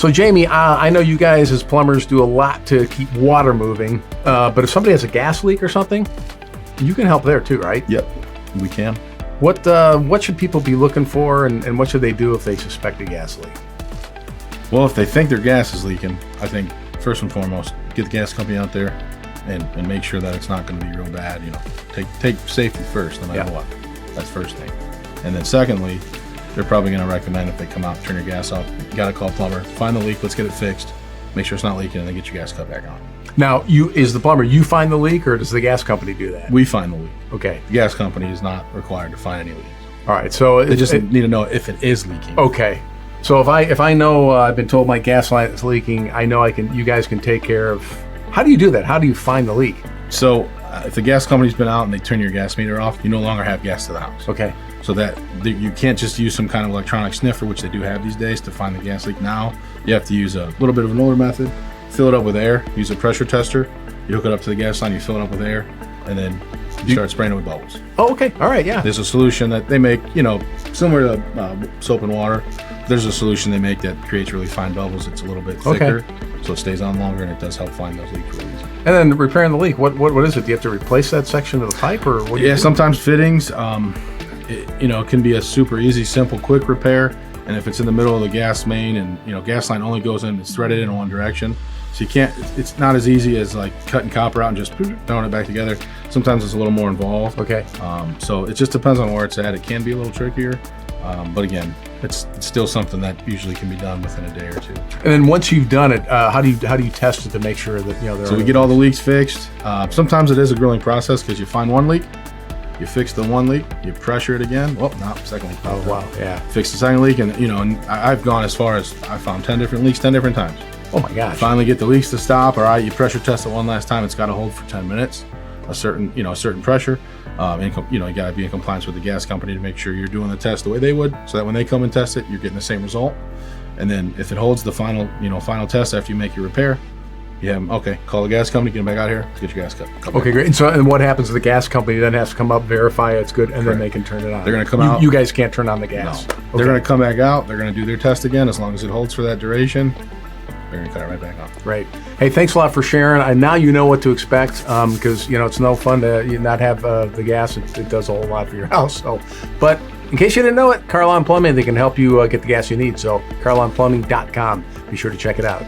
So Jamie, I know you guys as plumbers do a lot to keep water moving, but if somebody has a gas leak or something, you can help there too, right? Yep, we can. What should people be looking for, and what should they do if they suspect a gas leak? Well, if they think their gas is leaking, I think first and foremost, get the gas company out there and make sure that it's not going to be real bad. You know, take safety first, no matter what. That's first thing. And then secondly, they're probably going to recommend if they come out, turn your gas off, you got to call a plumber, find the leak, let's get it fixed, make sure it's not leaking, and then get your gas cut back on. Now, is the plumber, you find the leak, or does the gas company do that? We find the leak. Okay. The gas company is not required to find any leaks. All right. So They just need to know if it is leaking. Okay. So if I know I've been told my gas line is leaking, I know you guys can take care of. How do you do that? How do you find the leak? So if the gas company's been out and they turn your gas meter off, you no longer have gas to the house. Okay. So that you can't just use some kind of electronic sniffer, which they do have these days, to find the gas leak now. You have to use a little bit of an older method, fill it up with air, use a pressure tester, you hook it up to the gas line, you fill it up with air, and then you start spraying it with bubbles. Oh, okay. All right, yeah. There's a solution that they make, similar to soap and water. There's a solution they make that creates really fine bubbles. It's a little bit thicker, so it stays on longer, and it does help find those leaks really easy. And then repairing the leak, what is it? Do you have to replace that section of the pipe, or what? Yeah, sometimes fittings. It can be a super easy, simple, quick repair. And if it's in the middle of the gas main and, gas line only goes in, it's threaded in one direction. So it's not as easy as like cutting copper out and just throwing it back together. Sometimes it's a little more involved. Okay. So it just depends on where it's at. It can be a little trickier. But again, it's still something that usually can be done within a day or two. And then once you've done it, how do you test it to make sure that, So we get all the leaks fixed. Sometimes it is a grilling process because you find one leak. You fix the one leak, you pressure it again. Well, no, second leak. Oh, wow, yeah. Fix the second leak, and I've gone as far as I found 10 different leaks 10 different times. Oh my gosh. Finally get the leaks to stop. All right, you pressure test it one last time. It's got to hold for 10 minutes, a certain pressure. You got to be in compliance with the gas company to make sure you're doing the test the way they would, so that when they come and test it, you're getting the same result. And then if it holds the final test after you make your repair, call the gas company, get them back out here, get your gas cut. Okay, great. And what happens to the gas company then has to come up, verify it's good, and then they can turn it on. They're going to come out. You guys can't turn on the gas. No. Okay. They're going to come back out. They're going to do their test again. As long as it holds for that duration, they're going to cut it right back on. Right. Hey, thanks a lot for sharing. Now you know what to expect, because it's no fun to not have the gas. It does a whole lot for your house. So, but in case you didn't know it, Carlong Plumbing, they can help you get the gas you need. So carlongplumbing.com. Be sure to check it out.